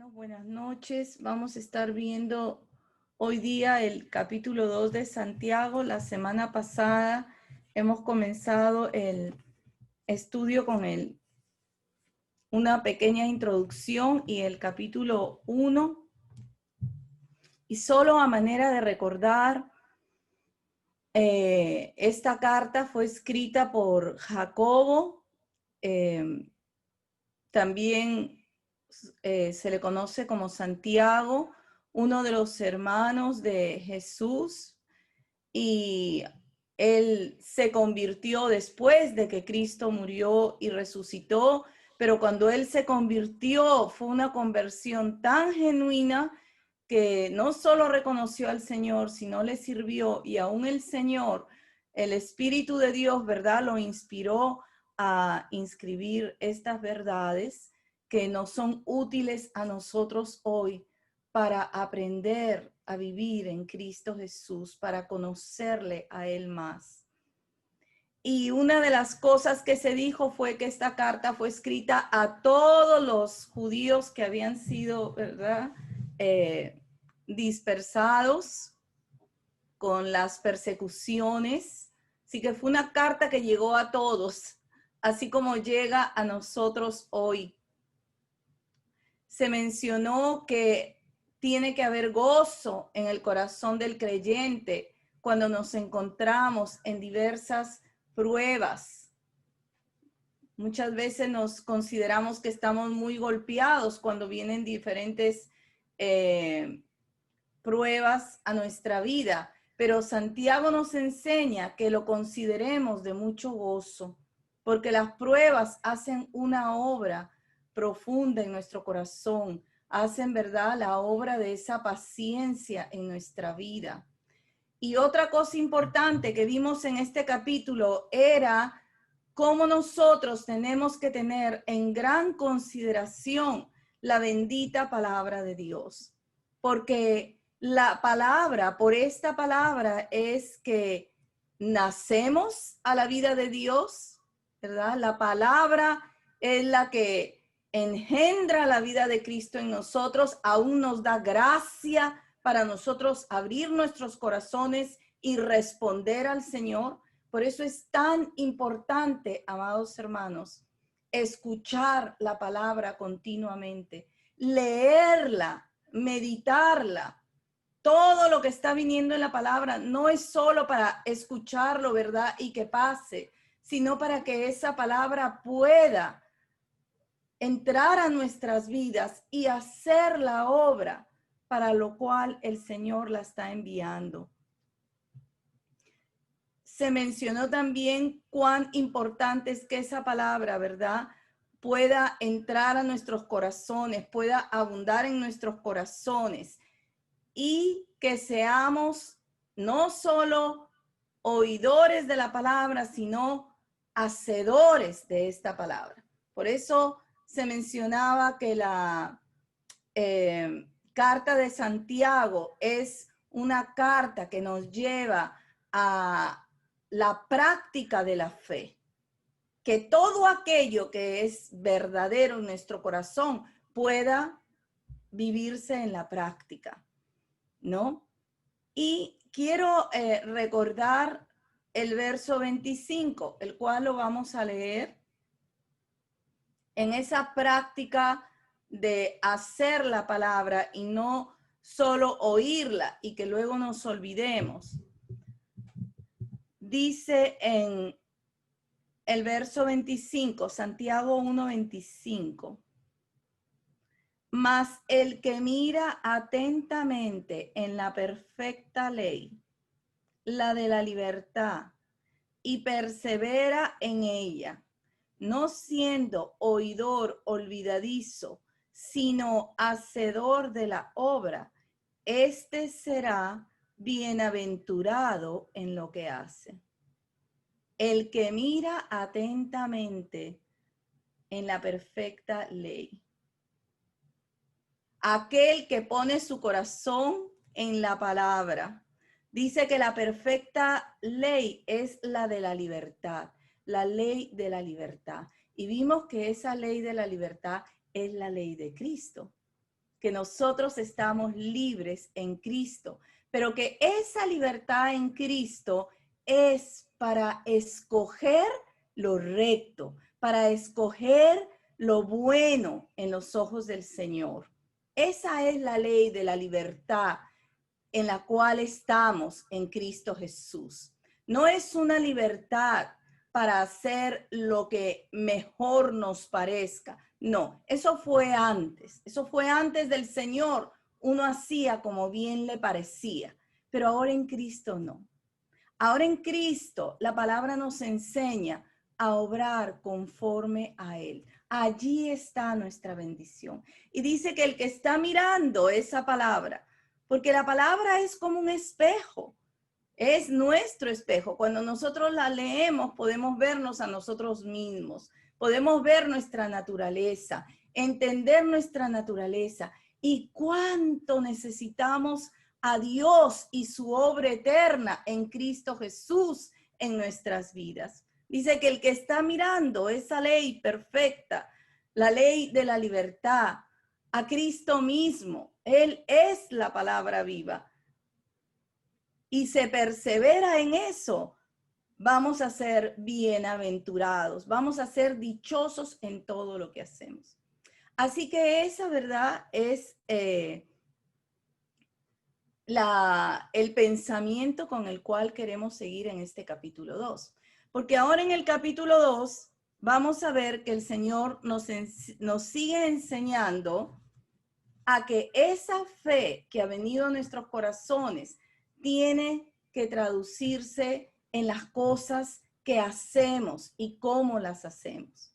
Hermanos, buenas noches. Vamos a estar viendo hoy día el capítulo 2 de Santiago. La semana pasada hemos comenzado el estudio con una pequeña introducción y el capítulo 1. Y solo a manera de recordar, esta carta fue escrita por Jacobo. También se le conoce como Santiago, uno de los hermanos de Jesús, y él se convirtió después de que Cristo murió y resucitó, pero cuando él se convirtió fue una conversión tan genuina que no solo reconoció al Señor, sino le sirvió, y aún el Señor, el Espíritu de Dios, ¿verdad?, lo inspiró a inscribir estas verdades que nos son útiles a nosotros hoy para aprender a vivir en Cristo Jesús, para conocerle a Él más. Y una de las cosas que se dijo fue que esta carta fue escrita a todos los judíos que habían sido, ¿verdad?, dispersados con las persecuciones. Así que fue una carta que llegó a todos, así como llega a nosotros hoy. Se mencionó que tiene que haber gozo en el corazón del creyente cuando nos encontramos en diversas pruebas. Muchas veces nos consideramos que estamos muy golpeados cuando vienen diferentes pruebas a nuestra vida, pero Santiago nos enseña que lo consideremos de mucho gozo, porque las pruebas hacen una obra profunda en nuestro corazón, hacen, ¿verdad?, la obra de esa paciencia en nuestra vida. Y otra cosa importante que vimos en este capítulo era cómo nosotros tenemos que tener en gran consideración la bendita palabra de Dios, porque la palabra, por esta palabra es que nacemos a la vida de Dios, ¿verdad? La palabra es la que engendra la vida de Cristo en nosotros, aún nos da gracia para nosotros abrir nuestros corazones y responder al Señor. Por eso es tan importante, amados hermanos, escuchar la palabra continuamente, leerla, meditarla. Todo lo que está viniendo en la palabra no es solo para escucharlo, ¿verdad?, y que pase, sino para que esa palabra pueda entrar a nuestras vidas y hacer la obra para lo cual el Señor la está enviando. Se mencionó también cuán importante es que esa palabra, ¿verdad?, pueda entrar a nuestros corazones, pueda abundar en nuestros corazones y que seamos no solo oidores de la palabra, sino hacedores de esta palabra. Por eso se mencionaba que la carta de Santiago es una carta que nos lleva a la práctica de la fe, que todo aquello que es verdadero en nuestro corazón pueda vivirse en la práctica, ¿no? Y quiero recordar el verso 25, el cual lo vamos a leer en esa práctica de hacer la palabra y no solo oírla y que luego nos olvidemos. Dice en el verso 25, Santiago 1:25. Mas el que mira atentamente en la perfecta ley, la de la libertad, y persevera en ella, no siendo oidor olvidadizo, sino hacedor de la obra, este será bienaventurado en lo que hace. El que mira atentamente en la perfecta ley. Aquel que pone su corazón en la palabra. Dice que la perfecta ley es la de la libertad, la ley de la libertad. Y vimos que esa ley de la libertad es la ley de Cristo. que nosotros estamos libres en Cristo, pero que esa libertad en Cristo es para escoger lo recto, para escoger lo bueno en los ojos del Señor. Esa es la ley de la libertad en la cual estamos en Cristo Jesús. No es una libertad para hacer lo que mejor nos parezca. No, eso fue antes del Señor. Uno hacía como bien le parecía, pero ahora en Cristo no. Ahora en Cristo la palabra nos enseña a obrar conforme a Él. Allí está nuestra bendición. Y dice que el que está mirando esa palabra, porque la palabra es como un espejo, es nuestro espejo. Cuando nosotros la leemos podemos vernos a nosotros mismos, podemos ver nuestra naturaleza, entender nuestra naturaleza y cuánto necesitamos a Dios y su obra eterna en Cristo Jesús en nuestras vidas. Dice que el que está mirando esa ley perfecta, la ley de la libertad, a Cristo mismo, Él es la palabra viva, y se persevera en eso, vamos a ser bienaventurados, vamos a ser dichosos en todo lo que hacemos. Así que esa verdad es el pensamiento con el cual queremos seguir en este capítulo 2. Porque ahora en el capítulo 2 vamos a ver que el Señor nos sigue enseñando a que esa fe que ha venido a nuestros corazones tiene que traducirse en las cosas que hacemos y cómo las hacemos.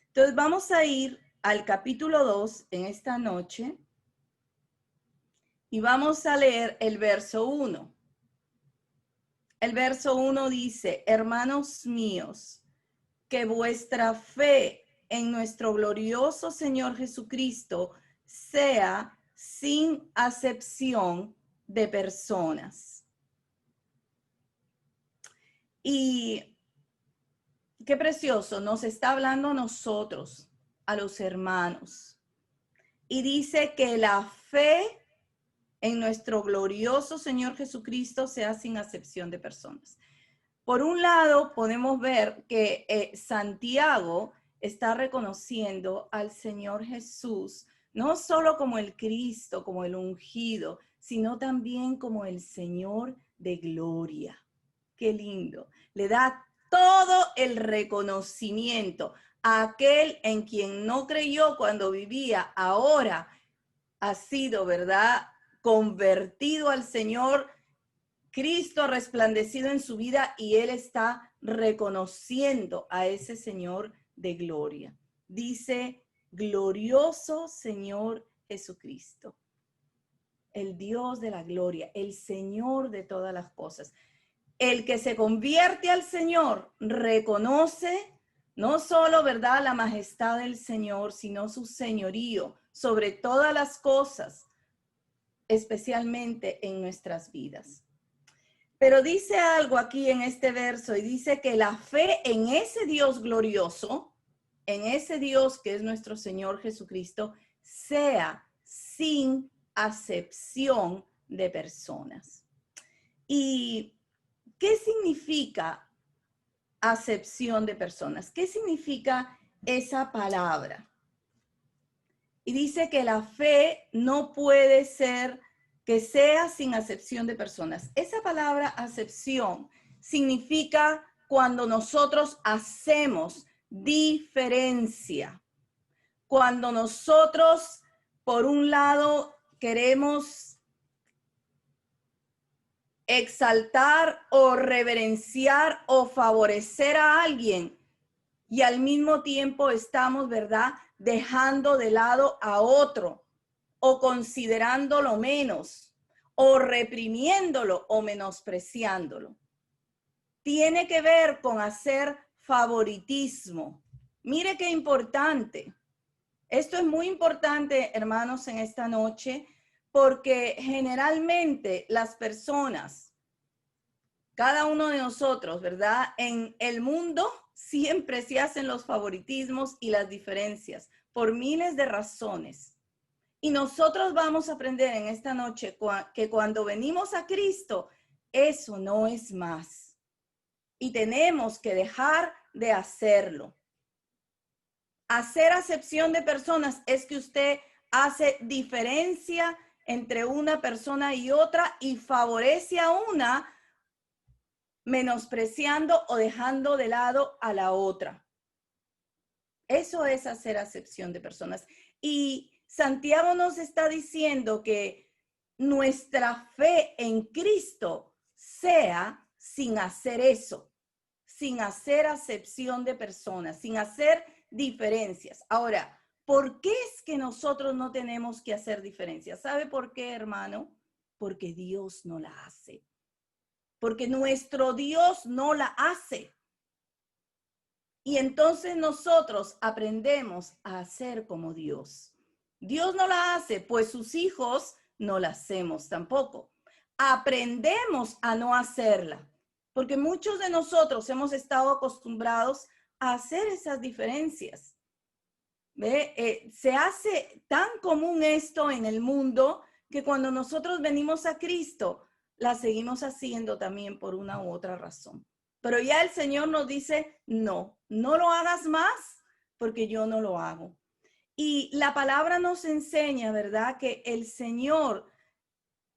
Entonces vamos a ir al capítulo 2 en esta noche y vamos a leer el verso 1. El verso 1 dice: hermanos míos, que vuestra fe en nuestro glorioso Señor Jesucristo sea sin acepción de personas. Y qué precioso, nos está hablando a nosotros, a los hermanos. Y dice que la fe en nuestro glorioso Señor Jesucristo sea sin acepción de personas. Por un lado, podemos ver que Santiago está reconociendo al Señor Jesús, no solo como el Cristo, como el ungido, sino también como el Señor de gloria. Qué lindo. Le da todo el reconocimiento a aquel en quien no creyó cuando vivía, ahora ha sido, ¿verdad?, convertido al Señor. Cristo ha resplandecido en su vida y él está reconociendo a ese Señor de gloria. Dice: glorioso Señor Jesucristo, el Dios de la gloria, el Señor de todas las cosas. El que se convierte al Señor reconoce no solo, ¿verdad?, la majestad del Señor, sino su señorío sobre todas las cosas, especialmente en nuestras vidas. Pero dice algo aquí en este verso y dice que la fe en ese Dios glorioso, en ese Dios que es nuestro Señor Jesucristo, sea sin acepción de personas. ¿Y qué significa acepción de personas? ¿Qué significa esa palabra? Y dice que la fe no puede ser que sea sin acepción de personas. Esa palabra acepción significa cuando nosotros hacemos diferencia. Cuando nosotros, por un lado, queremos exaltar o reverenciar o favorecer a alguien y al mismo tiempo estamos, ¿verdad?, dejando de lado a otro o considerándolo menos o reprimiéndolo o menospreciándolo. Tiene que ver con hacer favoritismo. Mire qué importante. Esto es muy importante, hermanos, en esta noche, porque generalmente las personas, cada uno de nosotros, ¿verdad?, en el mundo siempre se hacen los favoritismos y las diferencias por miles de razones. Y nosotros vamos a aprender en esta noche que cuando venimos a Cristo, eso no es más. Y tenemos que dejar de hacerlo. Hacer acepción de personas es que usted hace diferencia entre una persona y otra y favorece a una menospreciando o dejando de lado a la otra. Eso es hacer acepción de personas. Y Santiago nos está diciendo que nuestra fe en Cristo sea sin hacer eso, sin hacer acepción de personas, sin hacer diferencias. Ahora, ¿por qué es que nosotros no tenemos que hacer diferencias? ¿Sabe por qué, hermano? Porque Dios no la hace. Porque nuestro Dios no la hace. Y entonces nosotros aprendemos a hacer como Dios. Dios no la hace, pues sus hijos no la hacemos tampoco. Aprendemos a no hacerla, porque muchos de nosotros hemos estado acostumbrados a hacer esas diferencias. Se hace tan común esto en el mundo que cuando nosotros venimos a Cristo, la seguimos haciendo también por una u otra razón. Pero ya el Señor nos dice, no, no lo hagas más porque yo no lo hago. Y la palabra nos enseña, ¿verdad? Que el Señor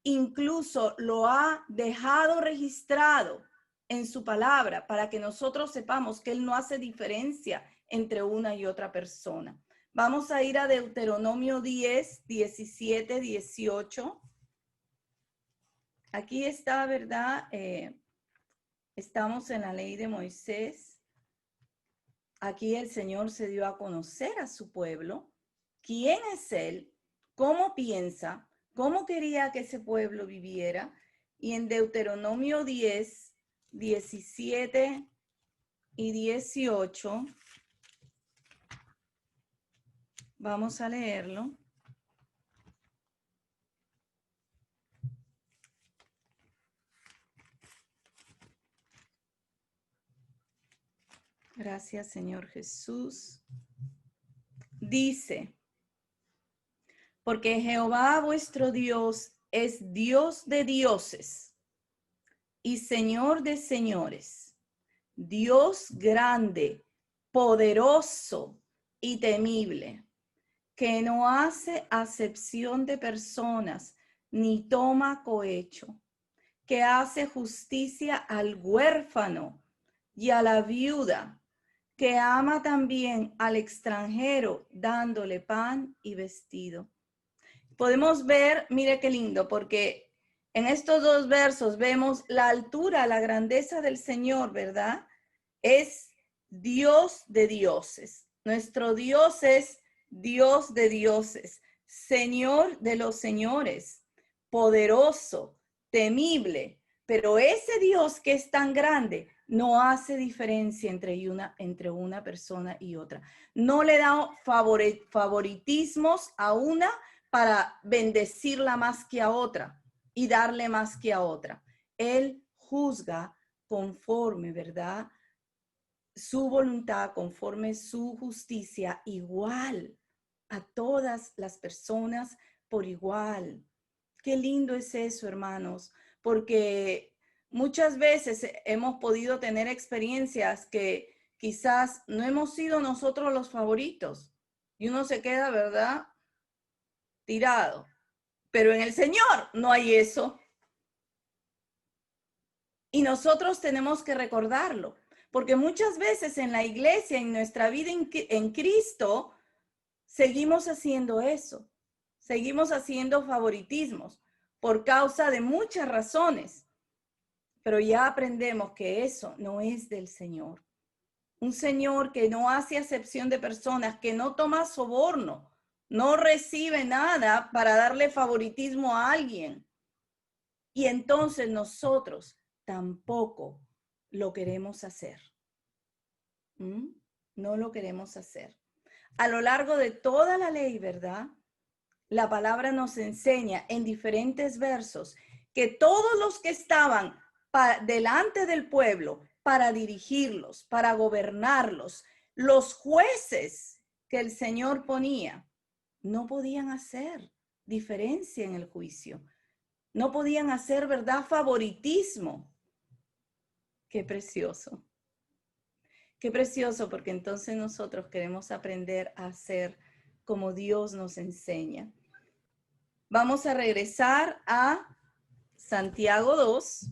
incluso lo ha dejado registrado en su palabra para que nosotros sepamos que Él no hace diferencia entre una y otra persona. Vamos a ir a Deuteronomio 10, 17, 18. Aquí está, ¿verdad? Estamos en la ley de Moisés. Aquí el Señor se dio a conocer a su pueblo. ¿Quién es Él? ¿Cómo piensa? ¿Cómo quería que ese pueblo viviera? Y en Deuteronomio 10, 17 y 18, vamos a leerlo. Gracias, Señor Jesús. Dice, porque Jehová vuestro Dios es Dios de dioses y Señor de señores, Dios grande, poderoso y temible, que no hace acepción de personas ni toma cohecho, que hace justicia al huérfano y a la viuda, que ama también al extranjero, dándole pan y vestido. Podemos ver, mire qué lindo, porque en estos dos versos vemos la altura, la grandeza del Señor, ¿verdad? Es Dios de dioses. Nuestro Dios es Dios de dioses, Señor de los señores, poderoso, temible. Pero ese Dios que es tan grande no hace diferencia entre una persona y otra. No le da favoritismos a una para bendecirla más que a otra y darle más que a otra. Él juzga conforme, ¿verdad? Su voluntad, conforme su justicia, igual a todas las personas por igual. Qué lindo es eso, hermanos, porque muchas veces hemos podido tener experiencias que quizás no hemos sido nosotros los favoritos y uno se queda, ¿verdad?, tirado. Pero en el Señor no hay eso. Y nosotros tenemos que recordarlo, porque muchas veces en la iglesia, en nuestra vida en Cristo, seguimos haciendo eso. Seguimos haciendo favoritismos por causa de muchas razones. Pero ya aprendemos que eso no es del Señor. Un Señor que no hace acepción de personas, que no toma soborno, no recibe nada para darle favoritismo a alguien. Y entonces nosotros tampoco lo queremos hacer. No lo queremos hacer. A lo largo de toda la ley, ¿verdad? La palabra nos enseña en diferentes versos que todos los que estaban delante del pueblo para dirigirlos, para gobernarlos, los jueces que el Señor ponía, no podían hacer diferencia en el juicio. No podían hacer, ¿verdad?, favoritismo. Qué precioso. Qué precioso, porque entonces nosotros queremos aprender a hacer como Dios nos enseña. Vamos a regresar a Santiago 2.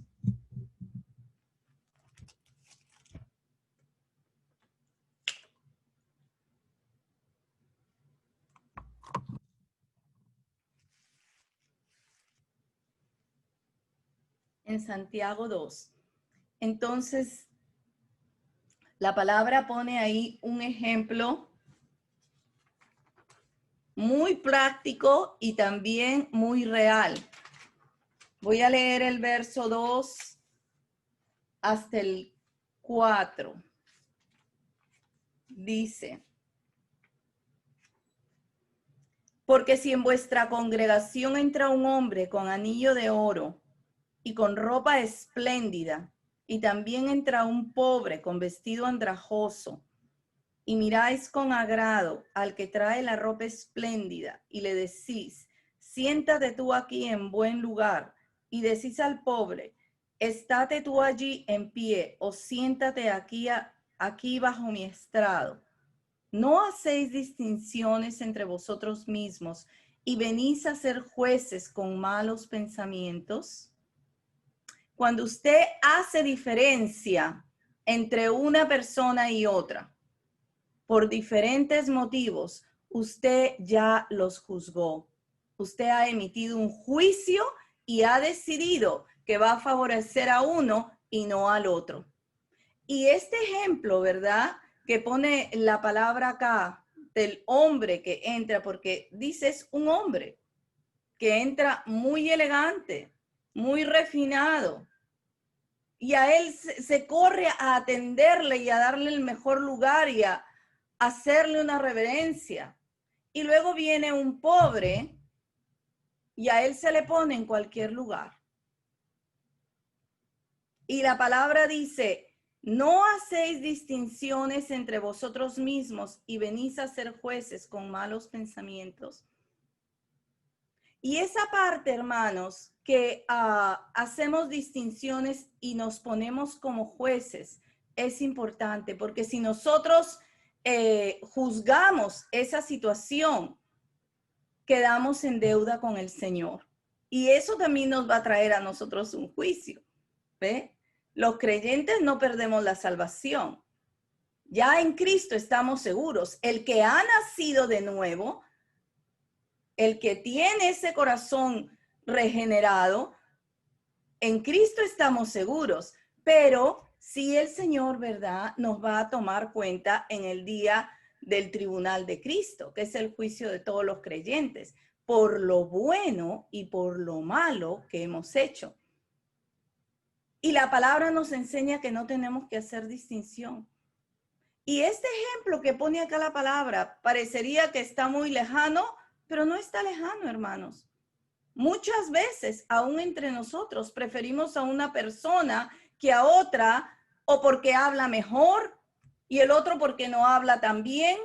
En Santiago 2. Entonces, la palabra pone ahí un ejemplo muy práctico y también muy real. Voy a leer el verso 2 hasta el 4. Dice: porque si en vuestra congregación entra un hombre con anillo de oro y con ropa espléndida, y también entra un pobre con vestido andrajoso, y miráis con agrado al que trae la ropa espléndida, y le decís, siéntate tú aquí en buen lugar, y decís al pobre, estate tú allí en pie, o siéntate aquí bajo mi estrado. ¿No hacéis distinciones entre vosotros mismos y venís a ser jueces con malos pensamientos? Cuando usted hace diferencia entre una persona y otra, por diferentes motivos, usted ya los juzgó. Usted ha emitido un juicio y ha decidido que va a favorecer a uno y no al otro. Y este ejemplo, ¿verdad?, que pone la palabra acá del hombre que entra, porque dice es un hombre que entra muy elegante, muy refinado, y a él se corre a atenderle y a darle el mejor lugar y a hacerle una reverencia. Y luego viene un pobre y a él se le pone en cualquier lugar. Y la palabra dice, no hacéis distinciones entre vosotros mismos y venís a ser jueces con malos pensamientos. Y esa parte, hermanos, que hacemos distinciones y nos ponemos como jueces, es importante, porque si nosotros juzgamos esa situación, quedamos en deuda con el Señor. Y eso también nos va a traer a nosotros un juicio. ¿Ve? Los creyentes no perdemos la salvación. Ya en Cristo estamos seguros. El que ha nacido de nuevo, el que tiene ese corazón regenerado, en Cristo estamos seguros. Pero si el Señor, ¿verdad?, nos va a tomar cuenta en el día del tribunal de Cristo, que es el juicio de todos los creyentes, por lo bueno y por lo malo que hemos hecho. Y la palabra nos enseña que no tenemos que hacer distinción. Y este ejemplo que pone acá la palabra parecería que está muy lejano, pero no está lejano, hermanos. Muchas veces, aún entre nosotros, preferimos a una persona que a otra, o porque habla mejor, y el otro porque no habla tan bien,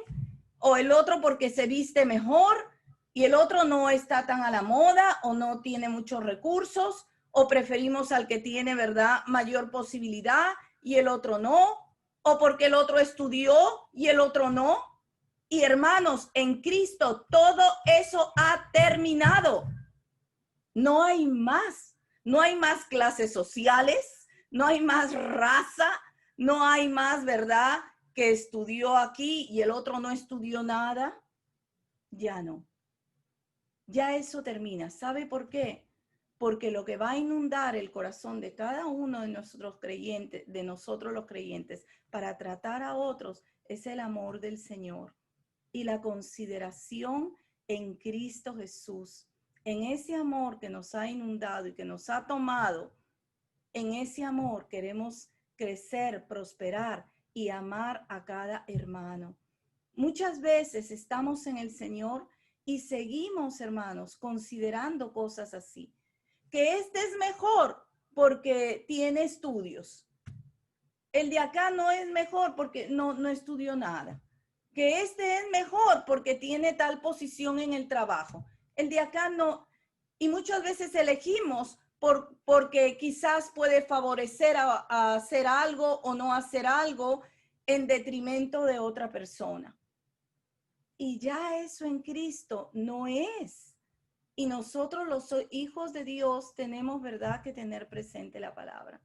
o el otro porque se viste mejor, y el otro no está tan a la moda, o no tiene muchos recursos, o preferimos al que tiene, ¿verdad?, mayor posibilidad, y el otro no, o porque el otro estudió y el otro no. Y hermanos, en Cristo todo eso ha terminado. No hay más. No hay más clases sociales, no hay más raza, no hay más, ¿verdad?, que estudió aquí y el otro no estudió nada. Ya no. Ya eso termina. ¿Sabe por qué? Porque lo que va a inundar el corazón de cada uno de nosotros creyentes, de nosotros los creyentes, para tratar a otros, es el amor del Señor y la consideración en Cristo Jesús. En ese amor que nos ha inundado y que nos ha tomado, en ese amor queremos crecer, prosperar y amar a cada hermano. Muchas veces estamos en el Señor y seguimos, hermanos, considerando cosas así. Que este es mejor porque tiene estudios. El de acá no es mejor porque no estudió nada. que este es mejor porque tiene tal posición en el trabajo. El de acá no. Y muchas veces elegimos porque quizás puede favorecer a hacer algo o no hacer algo en detrimento de otra persona. Y ya eso en Cristo no es. Y nosotros los hijos de Dios tenemos, ¿verdad?, que tener presente la palabra.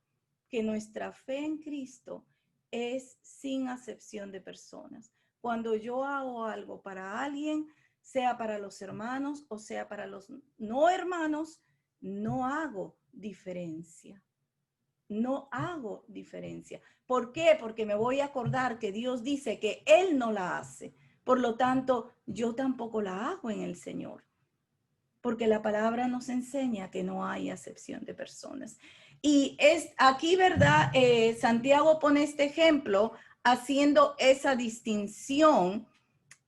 Que nuestra fe en Cristo es sin acepción de personas. Cuando yo hago algo para alguien, sea para los hermanos o sea para los no hermanos, no hago diferencia. No hago diferencia. ¿Por qué? Porque me voy a acordar que Dios dice que Él no la hace. Por lo tanto, yo tampoco la hago en el Señor. Porque la palabra nos enseña que no hay acepción de personas. Y es aquí, ¿verdad? Santiago pone este ejemplo haciendo esa distinción.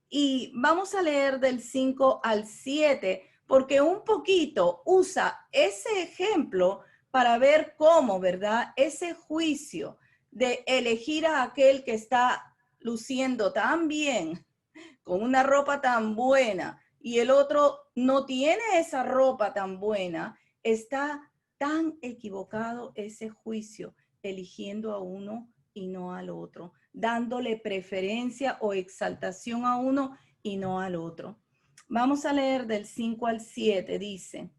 Y vamos a leer del 5 al 7, porque un poquito usa ese ejemplo para ver cómo, ¿verdad? Ese juicio de elegir a aquel que está luciendo tan bien, con una ropa tan buena, y el otro no tiene esa ropa tan buena, está tan equivocado ese juicio, eligiendo a uno y no al otro, dándole preferencia o exaltación a uno y no al otro. Vamos a leer del 5 al 7, dice: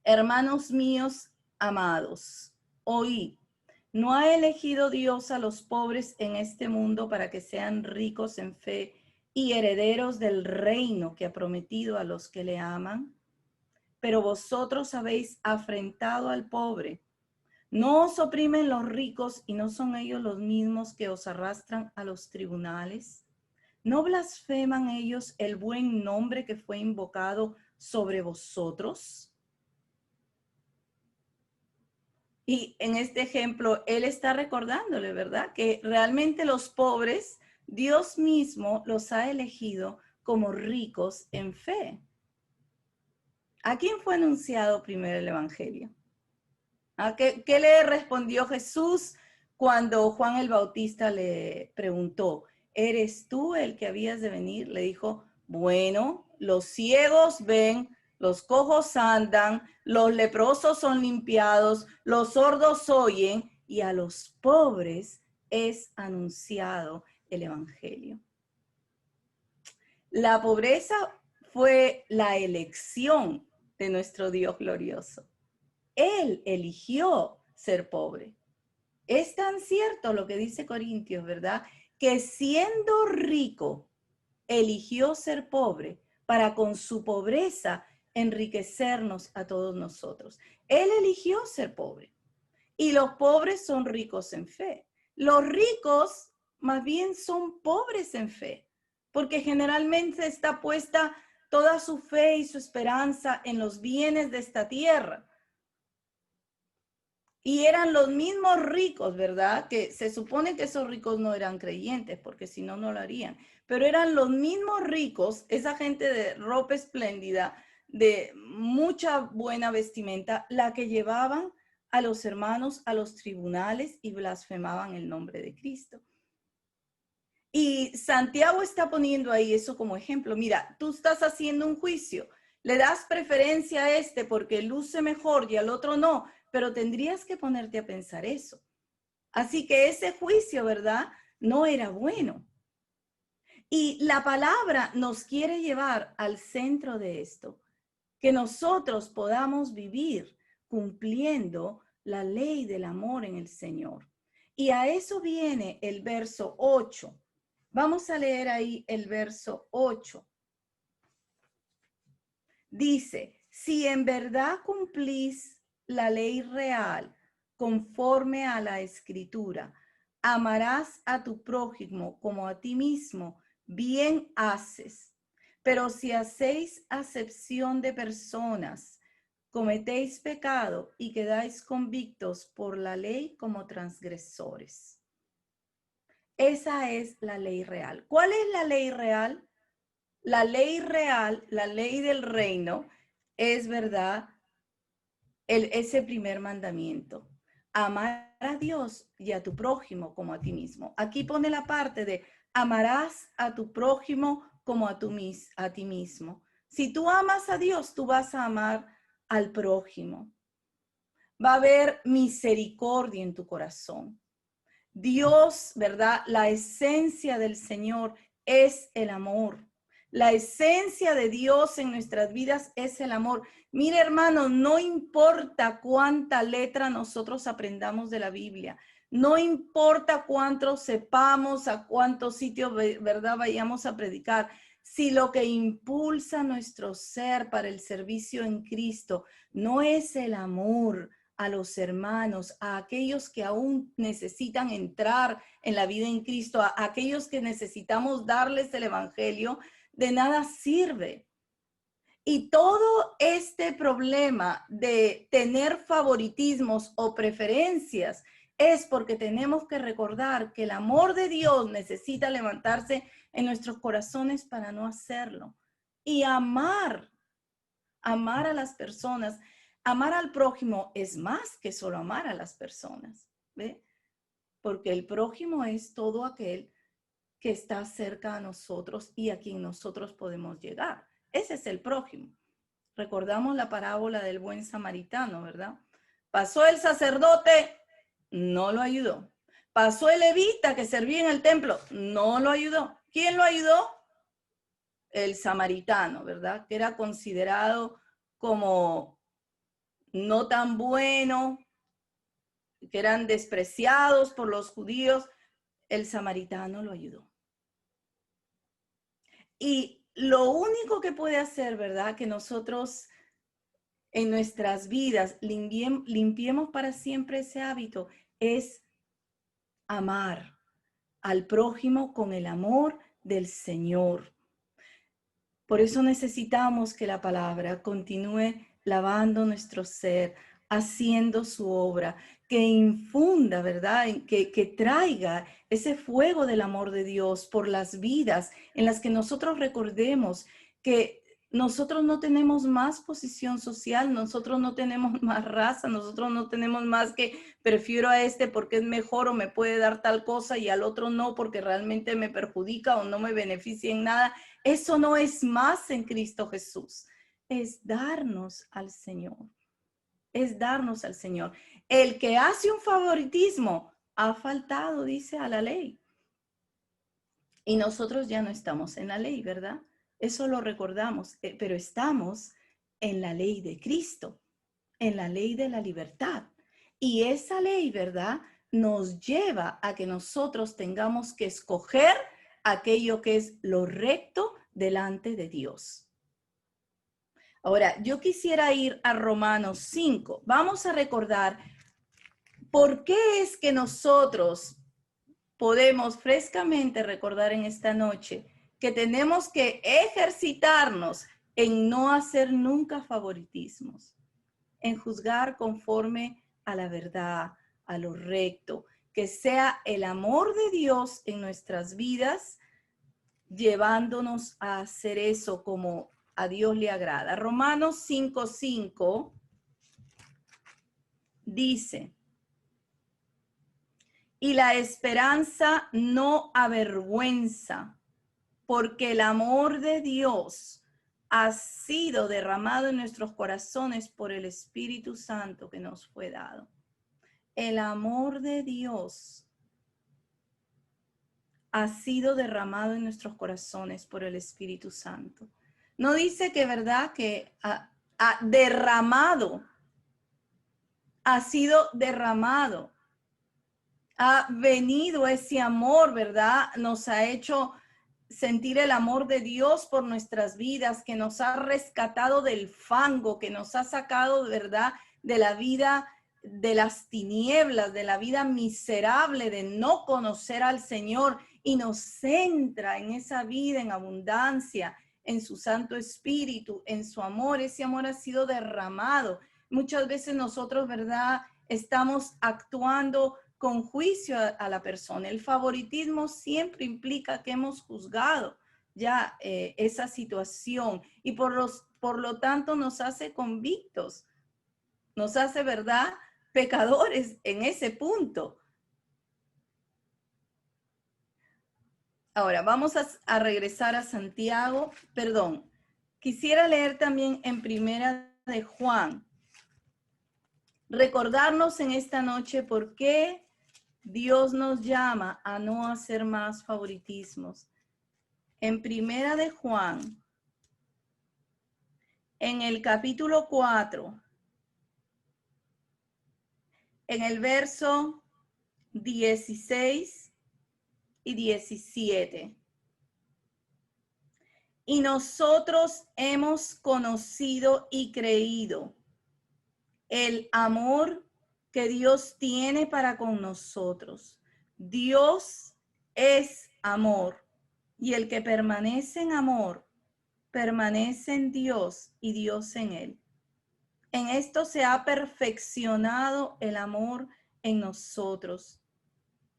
hermanos míos amados, oíd, ¿no ha elegido Dios a los pobres en este mundo para que sean ricos en fe y herederos del reino que ha prometido a los que le aman? Pero vosotros habéis afrentado al pobre. ¿No os oprimen los ricos y no son ellos los mismos que os arrastran a los tribunales? ¿No blasfeman ellos el buen nombre que fue invocado sobre vosotros? Y en este ejemplo, él está recordándole, ¿verdad?, que realmente los pobres, Dios mismo los ha elegido como ricos en fe. ¿A quién fue anunciado primero el evangelio? ¿Qué le respondió Jesús cuando Juan el Bautista le preguntó: ¿eres tú el que habías de venir? Le dijo: bueno, los ciegos ven, los cojos andan, los leprosos son limpiados, los sordos oyen, y a los pobres es anunciado el evangelio. La pobreza fue la elección de nuestro Dios glorioso. Él eligió ser pobre. Es tan cierto lo que dice Corintios, ¿verdad?, que siendo rico, eligió ser pobre para con su pobreza enriquecernos a todos nosotros. Él eligió ser pobre. Y los pobres son ricos en fe. Los ricos más bien son pobres en fe, porque generalmente está puesta toda su fe y su esperanza en los bienes de esta tierra. Y eran los mismos ricos, ¿verdad? Que se supone que esos ricos no eran creyentes, porque si no, no lo harían. Pero eran los mismos ricos, esa gente de ropa espléndida, de mucha buena vestimenta, la que llevaban a los hermanos a los tribunales y blasfemaban el nombre de Cristo. Y Santiago está poniendo ahí eso como ejemplo. Mira, tú estás haciendo un juicio, le das preferencia a este porque luce mejor y al otro no, pero tendrías que ponerte a pensar eso. Así que ese juicio, ¿verdad?, no era bueno. Y la palabra nos quiere llevar al centro de esto, que nosotros podamos vivir cumpliendo la ley del amor en el Señor. Y a eso viene el verso 8. Vamos a leer ahí el verso 8. Dice: si en verdad cumplís la ley real conforme a la Escritura, amarás a tu prójimo como a ti mismo, bien haces. Pero si hacéis acepción de personas, cometéis pecado y quedáis convictos por la ley como transgresores. Esa es la ley real. ¿Cuál es la ley real? La ley real, la ley del reino, es, ¿verdad?, ese primer mandamiento: amar a Dios y a tu prójimo como a ti mismo. Aquí pone la parte de amarás a tu prójimo como a ti mismo. Si tú amas a Dios, tú vas a amar al prójimo. Va a haber misericordia en tu corazón. Dios, ¿verdad? La esencia del Señor es el amor. La esencia de Dios en nuestras vidas es el amor. Mire, hermano, no importa cuánta letra nosotros aprendamos de la Biblia, no importa cuánto sepamos, a cuántos sitios, ¿verdad?, vayamos a predicar. Si lo que impulsa nuestro ser para el servicio en Cristo no es el amor a los hermanos, a aquellos que aún necesitan entrar en la vida en Cristo, a aquellos que necesitamos darles el evangelio, de nada sirve. Y todo este problema de tener favoritismos o preferencias es porque tenemos que recordar que el amor de Dios necesita levantarse en nuestros corazones para no hacerlo. Y amar a las personas, amar al prójimo es más que solo amar a las personas, ¿ve? Porque el prójimo es todo aquel que está cerca a nosotros y a quien nosotros podemos llegar. Ese es el prójimo. Recordamos la parábola del buen samaritano, ¿verdad? Pasó el sacerdote, no lo ayudó. Pasó el levita que servía en el templo, no lo ayudó. ¿Quién lo ayudó? El samaritano, ¿verdad? Que era considerado como no tan bueno, que eran despreciados por los judíos. El samaritano lo ayudó. Y lo único que puede hacer, ¿verdad?, que nosotros en nuestras vidas limpiemos para siempre ese hábito, es amar al prójimo con el amor del Señor. Por eso necesitamos que la palabra continúe lavando nuestro ser, haciendo su obra, que infunda, ¿verdad? Que traiga ese fuego del amor de Dios por las vidas en las que nosotros recordemos que nosotros no tenemos más posición social, nosotros no tenemos más raza, nosotros no tenemos más que prefiero a este porque es mejor o me puede dar tal cosa y al otro no porque realmente me perjudica o no me beneficia en nada. Eso no es más en Cristo Jesús, es darnos al Señor, es darnos al Señor. El que hace un favoritismo ha faltado, dice, a la ley. Y nosotros ya no estamos en la ley, ¿verdad? Eso lo recordamos, pero estamos en la ley de Cristo, en la ley de la libertad. Y esa ley, ¿verdad?, nos lleva a que nosotros tengamos que escoger aquello que es lo recto delante de Dios. Ahora, yo quisiera ir a Romanos 5. Vamos a recordar por qué es que nosotros podemos frescamente recordar en esta noche que tenemos que ejercitarnos en no hacer nunca favoritismos, en juzgar conforme a la verdad, a lo recto, que sea el amor de Dios en nuestras vidas, llevándonos a hacer eso como a Dios le agrada. Romanos 5:5 dice: y la esperanza no avergüenza, porque el amor de Dios ha sido derramado en nuestros corazones por el Espíritu Santo que nos fue dado. El amor de Dios ha sido derramado en nuestros corazones por el Espíritu Santo. No dice que, ¿verdad?, que ha derramado, ha sido derramado, ha venido ese amor, ¿verdad? Nos ha hecho sentir el amor de Dios por nuestras vidas, que nos ha rescatado del fango, que nos ha sacado, ¿verdad?, de la vida de las tinieblas, de la vida miserable de no conocer al Señor, y nos centra en esa vida en abundancia, en su Santo Espíritu, en su amor. Ese amor ha sido derramado. Muchas veces nosotros, ¿verdad?, estamos actuando con juicio a la persona. El favoritismo siempre implica que hemos juzgado ya esa situación y por lo tanto nos hace convictos, nos hace, ¿verdad?, pecadores en ese punto. Ahora, vamos a regresar a Santiago. Perdón, quisiera leer también en Primera de Juan. Recordarnos en esta noche por qué Dios nos llama a no hacer más favoritismos. En Primera de Juan, en el capítulo 4, en el verso 16 y 17. Y nosotros hemos conocido y creído el amor que Dios tiene para con nosotros. Dios es amor, y el que permanece en amor, permanece en Dios y Dios en él. En esto se ha perfeccionado el amor en nosotros,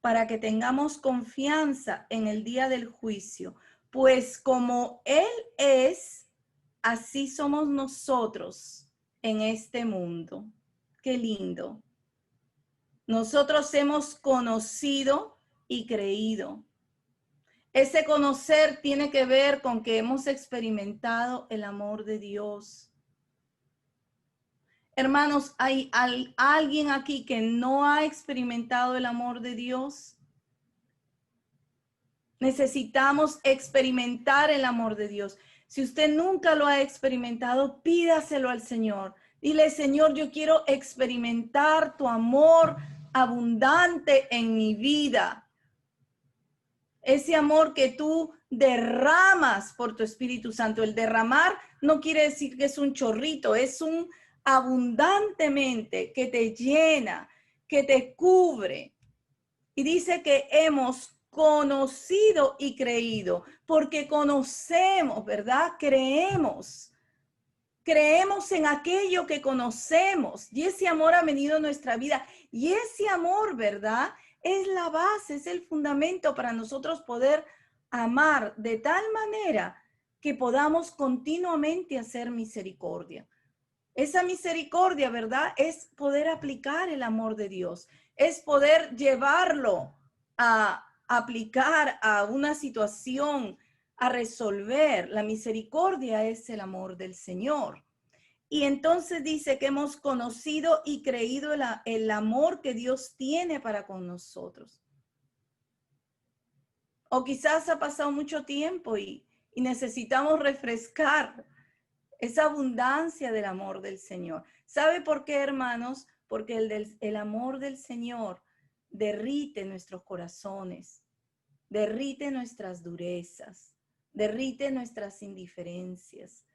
para que tengamos confianza en el día del juicio, pues como Él es, así somos nosotros en este mundo. Qué lindo. Nosotros hemos conocido y creído. Ese conocer tiene que ver con que hemos experimentado el amor de Dios. Hermanos, ¿hay alguien aquí que no ha experimentado el amor de Dios? Necesitamos experimentar el amor de Dios. Si usted nunca lo ha experimentado, pídaselo al Señor. Dile, Señor, yo quiero experimentar tu amor abundante en mi vida. Ese amor que tú derramas por tu Espíritu Santo. El derramar no quiere decir que es un chorrito, es un abundantemente que te llena, que te cubre. Y dice que hemos conocido y creído, porque conocemos, ¿verdad? Creemos en aquello que conocemos, y ese amor ha venido a nuestra vida, y ese amor, ¿verdad? Es la base, es el fundamento para nosotros poder amar de tal manera que podamos continuamente hacer misericordia. Esa misericordia, ¿verdad? Es poder aplicar el amor de Dios, es poder llevarlo a aplicar a una situación, a resolver. La misericordia es el amor del Señor. Y entonces dice que hemos conocido y creído el amor que Dios tiene para con nosotros. O quizás ha pasado mucho tiempo y necesitamos refrescar esa abundancia del amor del Señor. ¿Sabe por qué, hermanos? Porque el amor del Señor derrite nuestros corazones, derrite nuestras durezas, derrite nuestras indiferencias,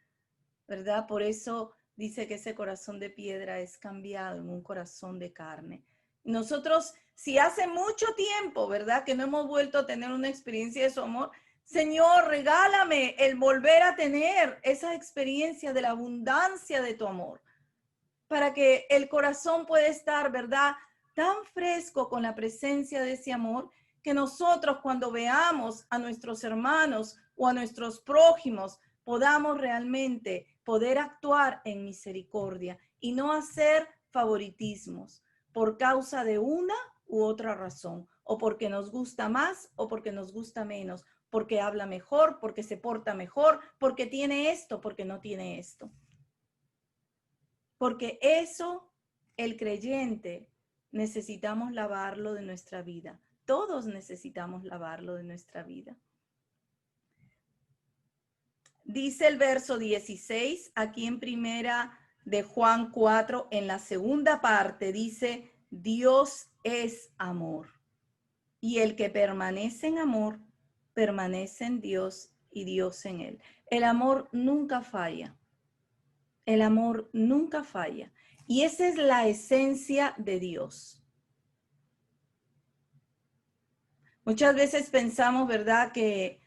¿verdad? Por eso dice que ese corazón de piedra es cambiado en un corazón de carne. Nosotros, si hace mucho tiempo, ¿verdad?, que no hemos vuelto a tener una experiencia de su amor, Señor, regálame el volver a tener esa experiencia de la abundancia de tu amor, para que el corazón pueda estar, ¿verdad?, tan fresco con la presencia de ese amor, que nosotros cuando veamos a nuestros hermanos o a nuestros prójimos, podamos realmente poder actuar en misericordia y no hacer favoritismos por causa de una u otra razón, o porque nos gusta más o porque nos gusta menos, porque habla mejor, porque se porta mejor, porque tiene esto, porque no tiene esto. Porque eso, el creyente, necesitamos lavarlo de nuestra vida. Todos necesitamos lavarlo de nuestra vida. Dice el verso 16, aquí en Primera de Juan 4, en la segunda parte, dice, Dios es amor. Y el que permanece en amor, permanece en Dios y Dios en él. El amor nunca falla. El amor nunca falla. Y esa es la esencia de Dios. Muchas veces pensamos, ¿verdad?, que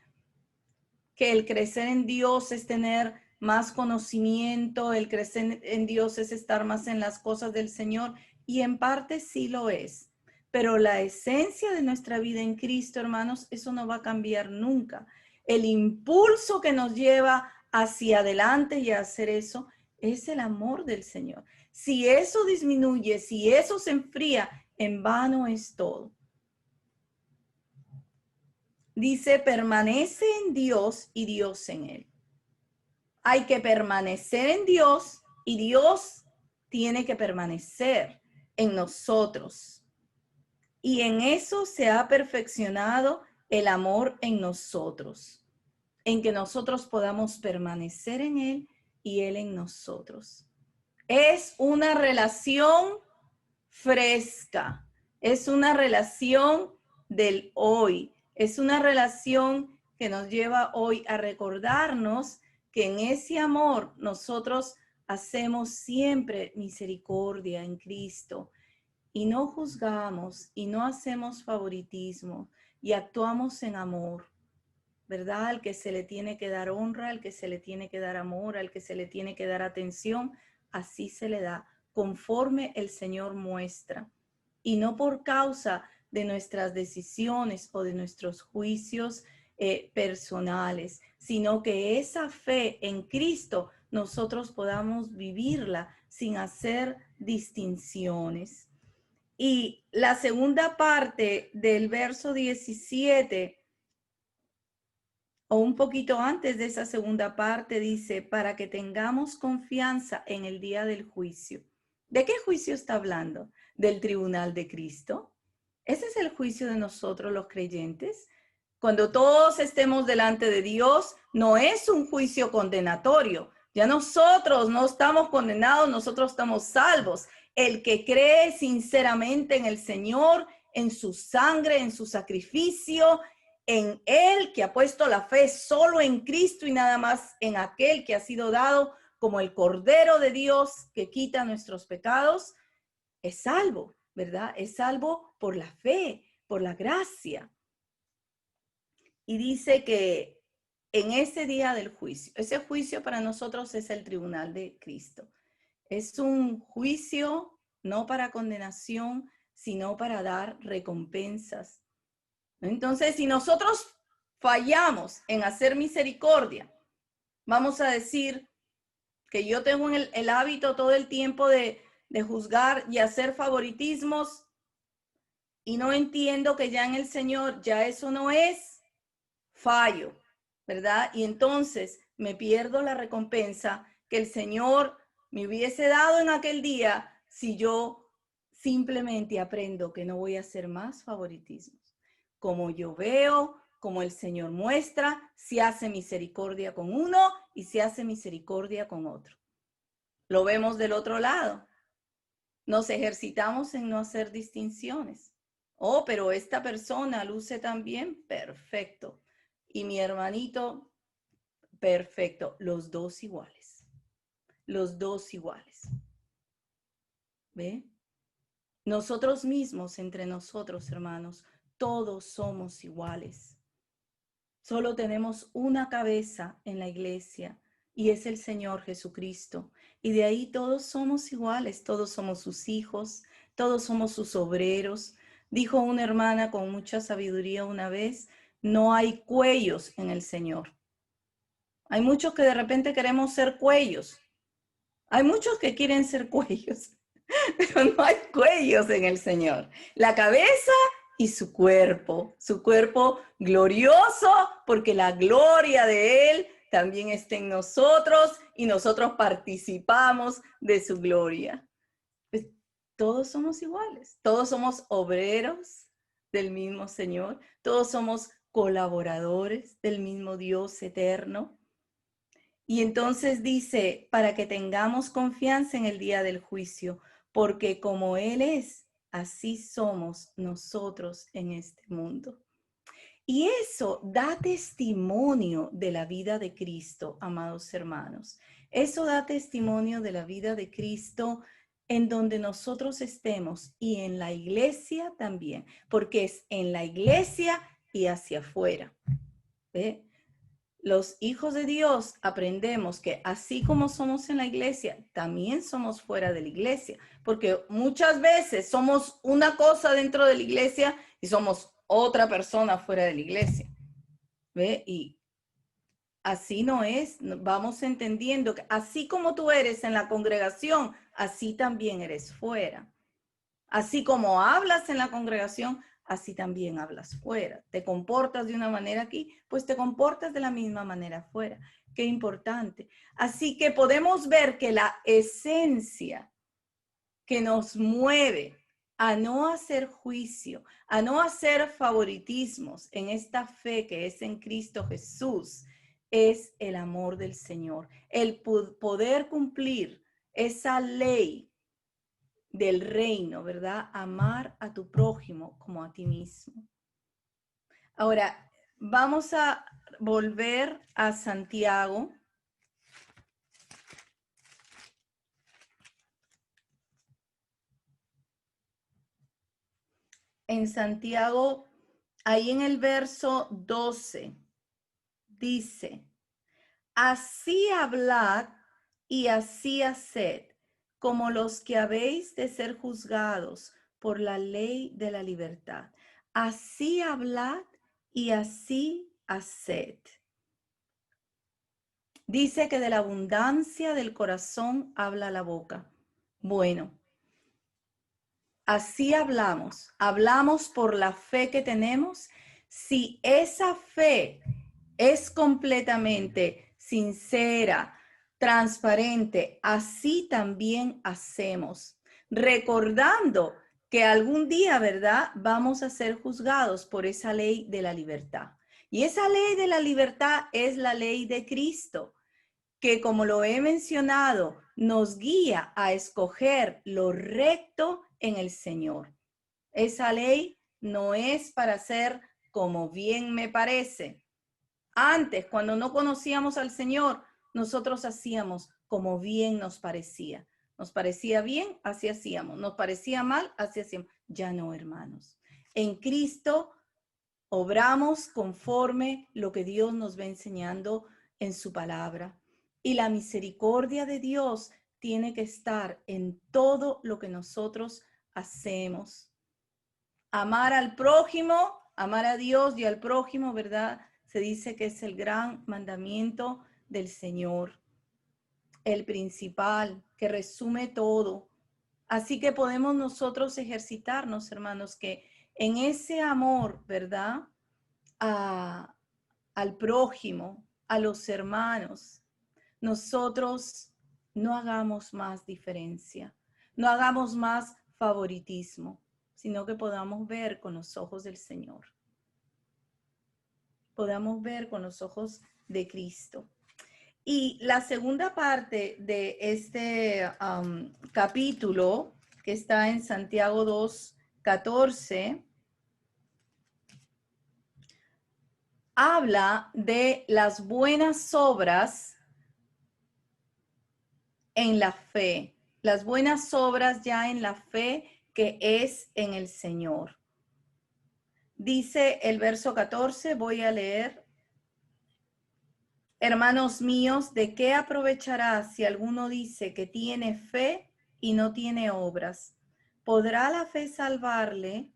el crecer en Dios es tener más conocimiento, el crecer en Dios es estar más en las cosas del Señor, y en parte sí lo es. Pero la esencia de nuestra vida en Cristo, hermanos, eso no va a cambiar nunca. El impulso que nos lleva hacia adelante y a hacer eso es el amor del Señor. Si eso disminuye, si eso se enfría, en vano es todo. Dice, permanece en Dios y Dios en él. Hay que permanecer en Dios y Dios tiene que permanecer en nosotros. Y en eso se ha perfeccionado el amor en nosotros, en que nosotros podamos permanecer en Él y Él en nosotros. Es una relación fresca, es una relación del hoy, es una relación que nos lleva hoy a recordarnos que en ese amor nosotros hacemos siempre misericordia en Cristo y no juzgamos y no hacemos favoritismo y actuamos en amor, ¿verdad? Al que se le tiene que dar honra, al que se le tiene que dar amor, al que se le tiene que dar atención, así se le da, conforme el Señor muestra. Y no por causa de nuestras decisiones o de nuestros juicios personales, sino que esa fe en Cristo nosotros podamos vivirla sin hacer distinciones. Y la segunda parte del verso 17, o un poquito antes de esa segunda parte, dice, para que tengamos confianza en el día del juicio. ¿De qué juicio está hablando? ¿Del tribunal de Cristo? Ese es el juicio de nosotros los creyentes. Cuando todos estemos delante de Dios, no es un juicio condenatorio. Ya nosotros no estamos condenados, nosotros estamos salvos. El que cree sinceramente en el Señor, en su sangre, en su sacrificio, en Él, que ha puesto la fe solo en Cristo y nada más en aquel que ha sido dado como el Cordero de Dios que quita nuestros pecados, es salvo, ¿verdad? Es salvo por la fe, por la gracia. Y dice que en ese día del juicio, ese juicio para nosotros es el tribunal de Cristo. Es un juicio no para condenación, sino para dar recompensas. Entonces, si nosotros fallamos en hacer misericordia, vamos a decir que yo tengo el hábito todo el tiempo de juzgar y hacer favoritismos y no entiendo que ya en el Señor ya eso no es fallo, ¿verdad? Y entonces me pierdo la recompensa que el Señor me hubiese dado en aquel día si yo simplemente aprendo que no voy a hacer más favoritismos. Como yo veo, como el Señor muestra, si hace misericordia con uno y si hace misericordia con otro. Lo vemos del otro lado. Nos ejercitamos en no hacer distinciones. Oh, pero esta persona luce tan bien, perfecto. Y mi hermanito, perfecto. Los dos iguales. Los dos iguales. ¿Ve? Nosotros mismos, entre nosotros, hermanos, todos somos iguales. Solo tenemos una cabeza en la iglesia y es el Señor Jesucristo. Y de ahí todos somos iguales, todos somos sus hijos, todos somos sus obreros. Dijo una hermana con mucha sabiduría una vez, no hay cuellos en el Señor. Hay muchos que de repente queremos ser cuellos. Hay muchos que quieren ser cuellos, pero no hay cuellos en el Señor. La cabeza y su cuerpo glorioso, porque la gloria de Él también está en nosotros y nosotros participamos de su gloria. Pues, todos somos iguales, todos somos obreros del mismo Señor, todos somos colaboradores del mismo Dios eterno. Y entonces dice, para que tengamos confianza en el día del juicio, porque como Él es, así somos nosotros en este mundo. Y eso da testimonio de la vida de Cristo, amados hermanos. Eso da testimonio de la vida de Cristo en donde nosotros estemos y en la iglesia también, porque es en la iglesia y hacia afuera. ¿Ve? Los hijos de Dios aprendemos que así como somos en la iglesia, también somos fuera de la iglesia, porque muchas veces somos una cosa dentro de la iglesia y somos otra persona fuera de la iglesia. ¿Ve? Y así no es, vamos entendiendo que así como tú eres en la congregación, así también eres fuera. Así como hablas en la congregación, así también hablas fuera. Te comportas de una manera aquí, pues te comportas de la misma manera afuera. Qué importante. Así que podemos ver que la esencia que nos mueve a no hacer juicio, a no hacer favoritismos en esta fe que es en Cristo Jesús, es el amor del Señor, el poder cumplir esa ley del reino, ¿verdad? Amar a tu prójimo como a ti mismo. Ahora, vamos a volver a Santiago. En Santiago, ahí en el verso 12, dice, así hablad y así haced, como los que habéis de ser juzgados por la ley de la libertad. Así hablad y así haced. Dice que de la abundancia del corazón habla la boca. Bueno, así hablamos por la fe que tenemos. Si esa fe es completamente sincera, transparente, así también hacemos, recordando que algún día, ¿verdad?, vamos a ser juzgados por esa ley de la libertad. Y esa ley de la libertad es la ley de Cristo, que como lo he mencionado, nos guía a escoger lo recto en el Señor. Esa ley no es para hacer como bien me parece. Antes, cuando no conocíamos al Señor, nosotros hacíamos como bien nos parecía. Nos parecía bien, así hacíamos. Nos parecía mal, así hacíamos. Ya no, hermanos. En Cristo obramos conforme lo que Dios nos va enseñando en su palabra. Y la misericordia de Dios tiene que estar en todo lo que nosotros hacemos. Amar al prójimo, amar a Dios y al prójimo, ¿verdad? Se dice que es el gran mandamiento del Señor, el principal, que resume todo. Así que podemos nosotros ejercitarnos, hermanos, que en ese amor, ¿verdad?, al prójimo, a los hermanos, nosotros no hagamos más diferencia, no hagamos más favoritismo, sino que podamos ver con los ojos del Señor. Podamos ver con los ojos de Cristo. Y la segunda parte de este capítulo, que está en Santiago 2:14, habla de las buenas obras en la fe, las buenas obras ya en la fe que es en el Señor. Dice el verso 14, voy a leer. Hermanos míos, ¿de qué aprovechará si alguno dice que tiene fe y no tiene obras? ¿Podrá la fe salvarle?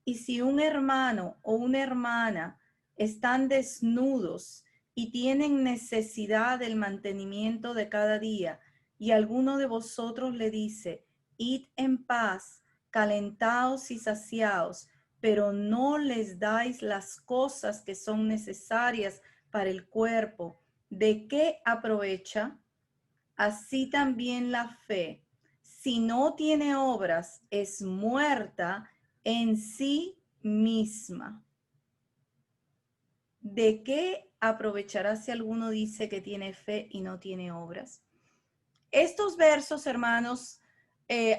Y si un hermano o una hermana están desnudos y tienen necesidad del mantenimiento de cada día, y alguno de vosotros le dice, id en paz, calentaos y saciaos, pero no les dais las cosas que son necesarias para el cuerpo, ¿de qué aprovecha? Así también la fe, si no tiene obras, es muerta en sí misma. ¿De qué aprovechará si alguno dice que tiene fe y no tiene obras? Estos versos, hermanos,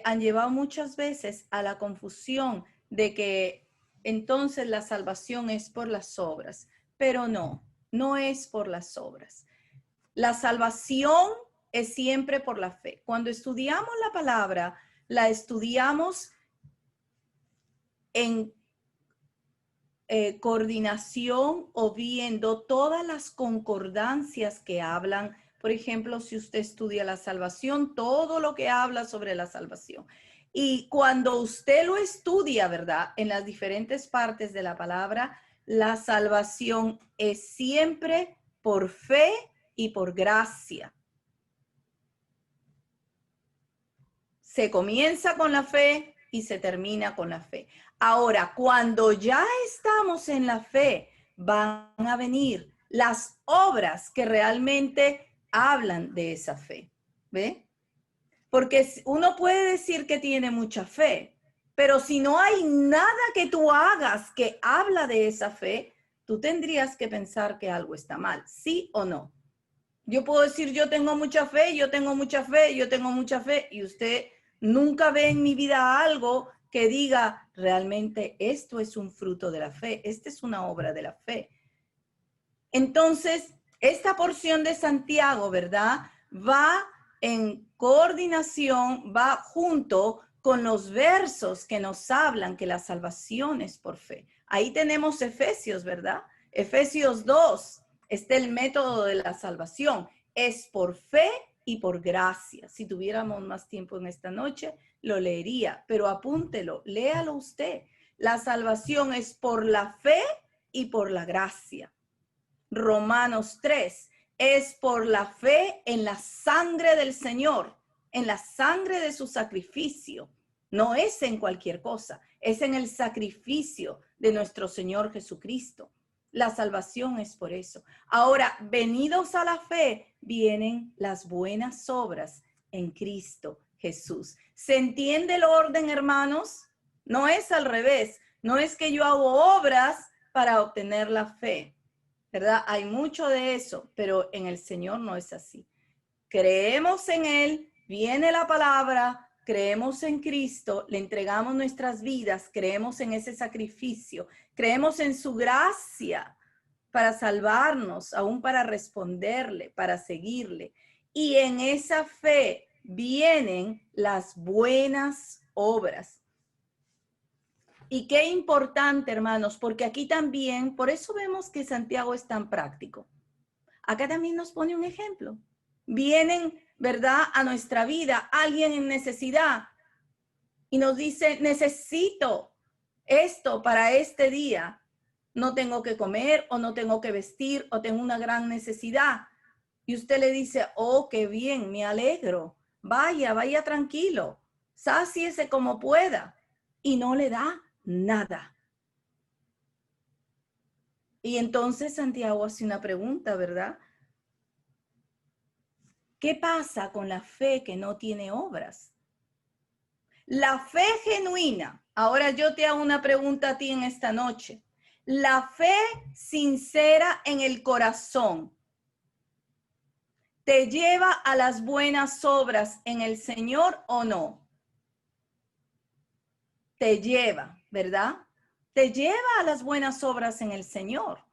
han llevado muchas veces a la confusión de que entonces la salvación es por las obras, pero no, no es por las obras. La salvación es siempre por la fe. Cuando estudiamos la palabra, la estudiamos en coordinación o viendo todas las concordancias que hablan. Por ejemplo, si usted estudia la salvación, todo lo que habla sobre la salvación. Y cuando usted lo estudia, ¿verdad?, en las diferentes partes de la palabra, la salvación es siempre por fe y por gracia. Se comienza con la fe, y se termina con la fe. Ahora, cuando ya estamos en la fe, van a venir las obras que realmente hablan de esa fe. ¿Ve? Porque uno puede decir que tiene mucha fe, pero si no hay nada que tú hagas que habla de esa fe, tú tendrías que pensar que algo está mal, ¿sí o no? Yo puedo decir, yo tengo mucha fe, yo tengo mucha fe, yo tengo mucha fe, y usted nunca ve en mi vida algo que diga, realmente esto es un fruto de la fe, esta es una obra de la fe. Entonces, esta porción de Santiago, ¿verdad? Va en coordinación, va junto con los versos que nos hablan que la salvación es por fe. Ahí tenemos Efesios, ¿verdad? Efesios 2, está el método de la salvación. Es por fe y por gracia. Si tuviéramos más tiempo en esta noche, lo leería, pero apúntelo, léalo usted. La salvación es por la fe y por la gracia. Romanos 3, es por la fe en la sangre del Señor, en la sangre de su sacrificio. No es en cualquier cosa, es en el sacrificio de nuestro Señor Jesucristo. La salvación es por eso. Ahora, venidos a la fe, vienen las buenas obras en Cristo Jesús. ¿Se entiende el orden, hermanos? No es al revés. No es que yo hago obras para obtener la fe, ¿verdad? Hay mucho de eso, pero en el Señor no es así. Creemos en Él, viene la palabra, creemos en Cristo, le entregamos nuestras vidas, creemos en ese sacrificio, creemos en su gracia para salvarnos, aún para responderle, para seguirle. Y en esa fe vienen las buenas obras. Y qué importante, hermanos, porque aquí también, por eso vemos que Santiago es tan práctico. Acá también nos pone un ejemplo. Vienen, ¿verdad?, a nuestra vida alguien en necesidad y nos dice, necesito esto para este día. No tengo que comer o no tengo que vestir o tengo una gran necesidad. Y usted le dice, oh, qué bien, me alegro. Vaya tranquilo. Sáciese como pueda. Y no le da nada. Y entonces Santiago hace una pregunta, ¿verdad? ¿Qué pasa con la fe que no tiene obras? La fe genuina. Ahora yo te hago una pregunta a ti en esta noche. La fe sincera en el corazón ¿te lleva a las buenas obras en el Señor o no? Te lleva, ¿verdad? Te lleva a las buenas obras en el Señor.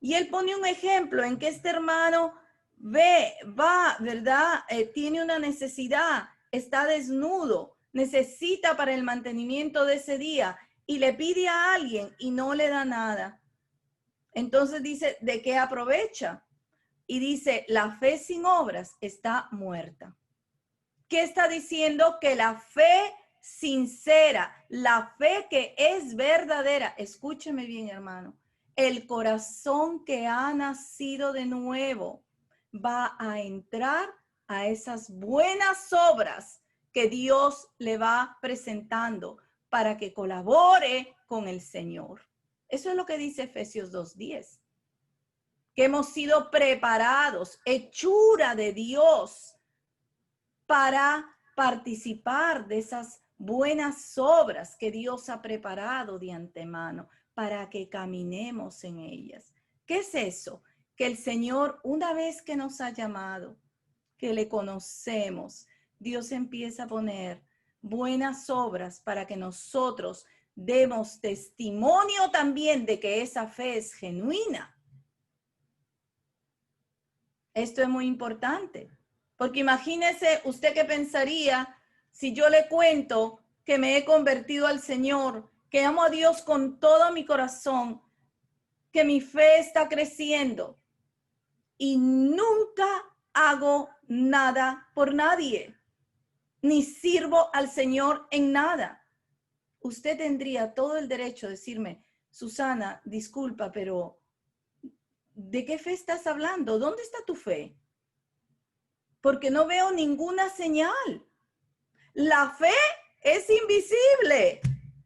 Y él pone un ejemplo en que este hermano va, ¿verdad? Tiene una necesidad, está desnudo, necesita para el mantenimiento de ese día y le pide a alguien y no le da nada. Entonces dice, ¿de qué aprovecha? Y dice, la fe sin obras está muerta. ¿Qué está diciendo? Que la fe sincera, la fe que es verdadera, escúcheme bien, hermano, el corazón que ha nacido de nuevo va a entrar a esas buenas obras que Dios le va presentando para que colabore con el Señor. Eso es lo que dice Efesios 2:10. Que hemos sido preparados, hechura de Dios, para participar de esas buenas obras que Dios ha preparado de antemano para que caminemos en ellas. ¿Qué es eso? Que el Señor, una vez que nos ha llamado, que le conocemos, Dios empieza a poner buenas obras para que nosotros demos testimonio también de que esa fe es genuina. Esto es muy importante, porque imagínese usted qué pensaría si yo le cuento que me he convertido al Señor, que amo a Dios con todo mi corazón, que mi fe está creciendo y nunca hago nada por nadie, ni sirvo al Señor en nada. Usted tendría todo el derecho de decirme, Susana, disculpa, pero ¿de qué fe estás hablando? ¿Dónde está tu fe? Porque no veo ninguna señal. La fe es invisible,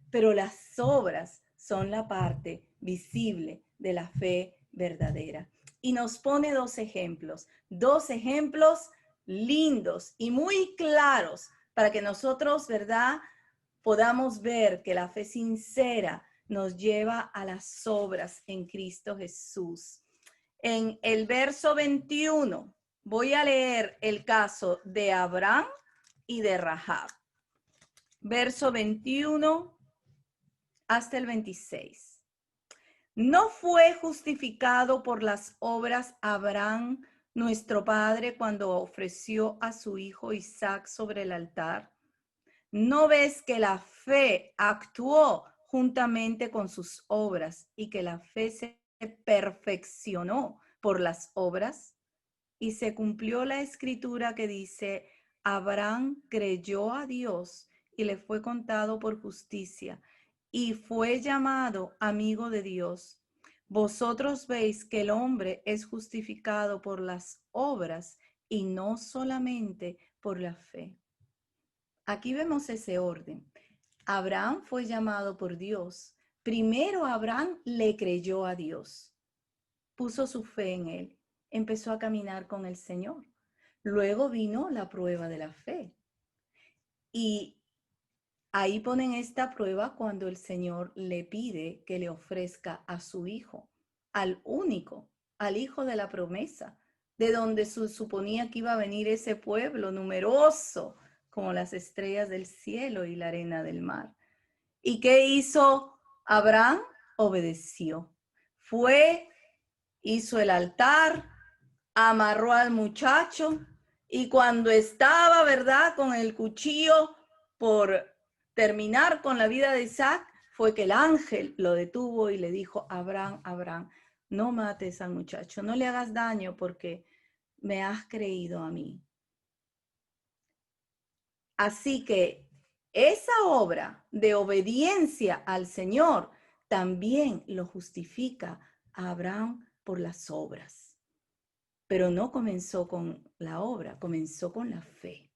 pero las obras son la parte visible de la fe verdadera. Y nos pone dos ejemplos lindos y muy claros para que nosotros, ¿verdad?, podamos ver que la fe sincera nos lleva a las obras en Cristo Jesús. En el verso 21 voy a leer el caso de Abraham y de Rahab. Verso 21 hasta el 26. ¿No fue justificado por las obras Abraham, nuestro padre, cuando ofreció a su hijo Isaac sobre el altar? ¿No ves que la fe actuó juntamente con sus obras y que la fe se perfeccionó por las obras? Y se cumplió la escritura que dice, Abraham creyó a Dios y le fue contado por justicia y fue llamado amigo de Dios. Vosotros veis que el hombre es justificado por las obras y no solamente por la fe. Aquí vemos ese orden. Abraham fue llamado por Dios. Primero Abraham le creyó a Dios, puso su fe en él, empezó a caminar con el Señor. Luego vino la prueba de la fe. Y ahí ponen esta prueba cuando el Señor le pide que le ofrezca a su hijo, al único, al hijo de la promesa, de donde se suponía que iba a venir ese pueblo numeroso, como las estrellas del cielo y la arena del mar. ¿Y qué hizo Abraham? Obedeció. Fue, hizo el altar, amarró al muchacho y cuando estaba, ¿verdad?, con el cuchillo por terminar con la vida de Isaac, fue que el ángel lo detuvo y le dijo, Abraham, Abraham, no mates al muchacho, no le hagas daño porque me has creído a mí. Así que esa obra de obediencia al Señor también lo justifica a Abraham por las obras. Pero no comenzó con la obra, comenzó con la fe.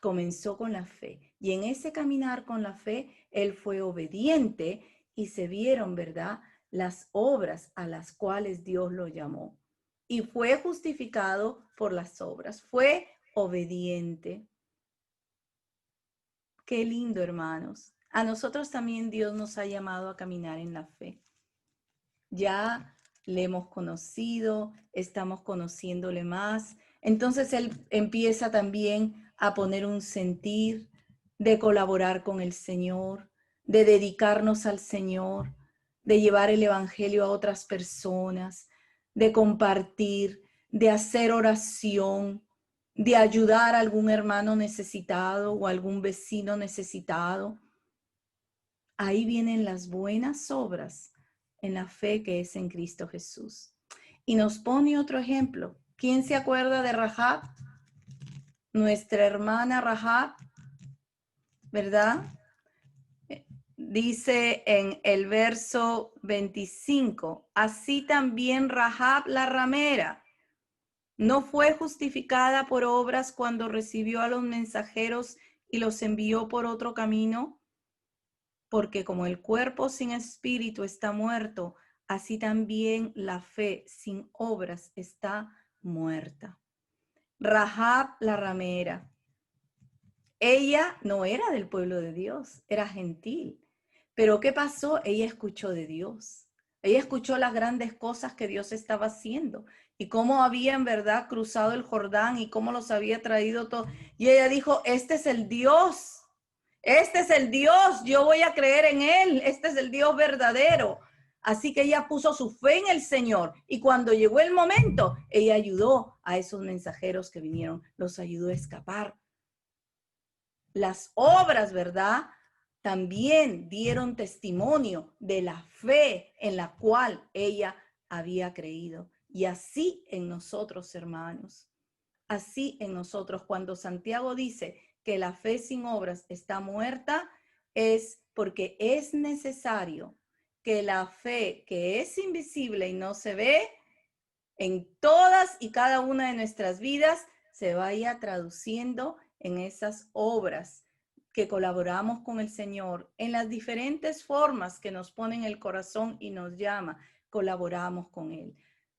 Comenzó con la fe. Y en ese caminar con la fe, él fue obediente y se vieron, ¿verdad?, las obras a las cuales Dios lo llamó. Y fue justificado por las obras. Fue obediente. Qué lindo, hermanos. A nosotros también Dios nos ha llamado a caminar en la fe. Ya le hemos conocido, estamos conociéndole más. Entonces Él empieza también a poner un sentir de colaborar con el Señor, de dedicarnos al Señor, de llevar el Evangelio a otras personas, de compartir, de hacer oración, de ayudar a algún hermano necesitado o algún vecino necesitado. Ahí vienen las buenas obras en la fe que es en Cristo Jesús. Y nos pone otro ejemplo. ¿Quién se acuerda de Rahab? Nuestra hermana Rahab, ¿verdad? Dice en el verso 25, así también Rahab la ramera no fue justificada por obras cuando recibió a los mensajeros y los envió por otro camino, porque como el cuerpo sin espíritu está muerto, así también la fe sin obras está muerta. Rahab la ramera, ella no era del pueblo de Dios, era gentil. Pero ¿qué pasó? Ella escuchó de Dios. Ella escuchó las grandes cosas que Dios estaba haciendo y cómo había en verdad cruzado el Jordán y cómo los había traído todo. Y ella dijo, este es el Dios. Este es el Dios, yo voy a creer en Él, este es el Dios verdadero. Así que ella puso su fe en el Señor y cuando llegó el momento, ella ayudó a esos mensajeros que vinieron, los ayudó a escapar. Las obras, ¿verdad?, también dieron testimonio de la fe en la cual ella había creído. Y así en nosotros, hermanos, así en nosotros, cuando Santiago dice que la fe sin obras está muerta, es porque es necesario que la fe que es invisible y no se ve en todas y cada una de nuestras vidas se vaya traduciendo en esas obras que colaboramos con el Señor en las diferentes formas que nos pone en el corazón y nos llama, colaboramos con Él.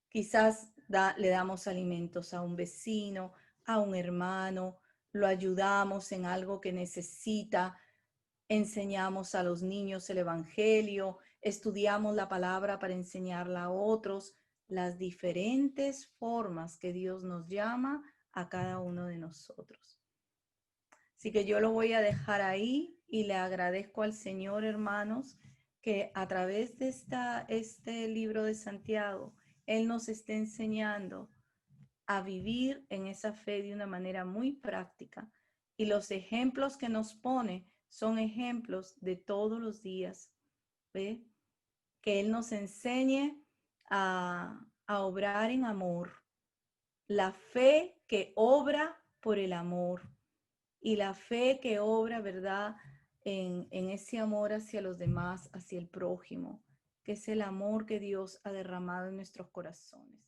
Quizás le damos alimentos a un vecino, a un hermano, lo ayudamos en algo que necesita, enseñamos a los niños el Evangelio, estudiamos la palabra para enseñarla a otros, las diferentes formas que Dios nos llama a cada uno de nosotros. Así que yo lo voy a dejar ahí y le agradezco al Señor, hermanos, que a través de este libro de Santiago, Él nos está enseñando a vivir en esa fe de una manera muy práctica. Y los ejemplos que nos pone son ejemplos de todos los días. ¿Ve? Que Él nos enseñe a obrar en amor. La fe que obra por el amor. Y la fe que obra, ¿verdad? En ese amor hacia los demás, hacia el prójimo, que es el amor que Dios ha derramado en nuestros corazones.